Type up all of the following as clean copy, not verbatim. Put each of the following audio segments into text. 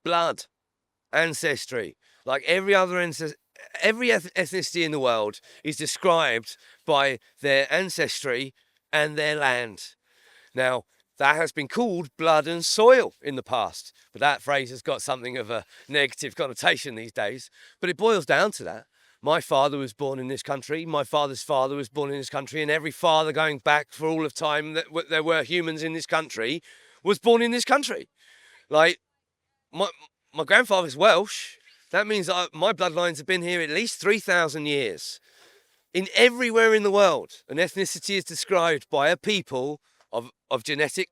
blood, ancestry. Like every other every ethnicity in the world is described by their ancestry and their land. Now, that has been called blood and soil in the past, but that phrase has got something of a negative connotation these days. But it boils down to that. My father was born in this country. My father's father was born in this country. And every father going back for all of time that there were humans in this country was born in this country. Like, my grandfather's Welsh. That means my bloodlines have been here at least 3,000 years. In everywhere in the world, an ethnicity is described by a people of genetic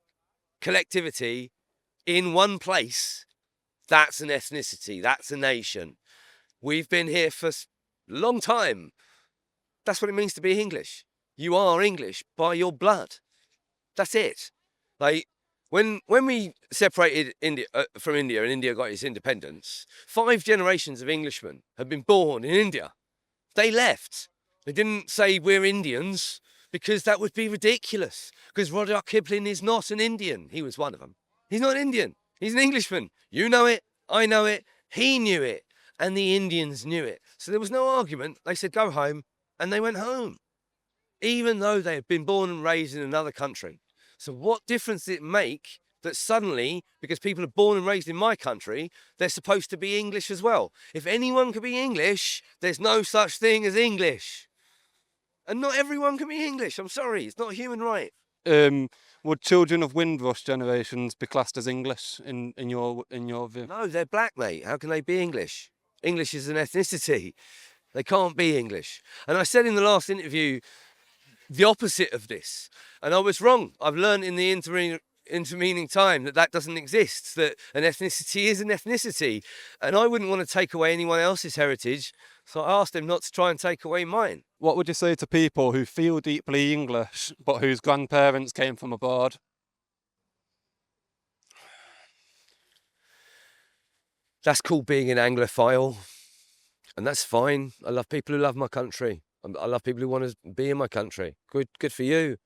collectivity in one place. That's an ethnicity. That's a nation. We've been here for a long time. That's what it means to be English. You are English by your blood. That's it. Like, when we separated India from India and India got its independence, 5 generations of Englishmen had been born in India. They left. They didn't say we're Indians because that would be ridiculous. Because Rudyard Kipling is not an Indian. He was one of them. He's not Indian. He's an Englishman. You know it. I know it. He knew it. And the Indians knew it. So there was no argument. They said, go home. And they went home. Even though they had been born and raised in another country. So what difference did it make that suddenly, because people are born and raised in my country, they're supposed to be English as well? If anyone can be English, there's no such thing as English. And not everyone can be English. I'm sorry. It's not a human right. Would children of Windrush generations be classed as English in your view? No, they're black, mate. How can they be English? English is an ethnicity. They can't be English. And I said in the last interview the opposite of this. And I was wrong. I've learned in the intervening time that doesn't exist, that an ethnicity is an ethnicity. And I wouldn't want to take away anyone else's heritage. So I asked them not to try and take away mine. What would you say to people who feel deeply English, but whose grandparents came from abroad? That's called being an Anglophile. And that's fine. I love people who love my country. I love people who want to be in my country. Good for you.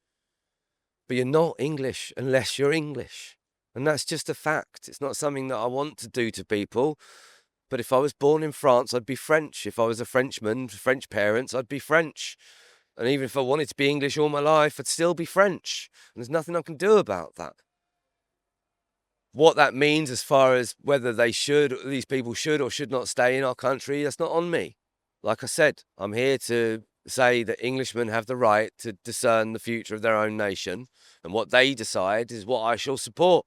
But you're not English unless you're English. And that's just a fact. It's not something that I want to do to people. But if I was born in France, I'd be French. If I was a Frenchman, French parents, I'd be French. And even if I wanted to be English all my life, I'd still be French. And there's nothing I can do about that. What that means as far as whether these people should or should not stay in our country, that's not on me. Like I said, I'm here to say that Englishmen have the right to discern the future of their own nation. And what they decide is what I shall support.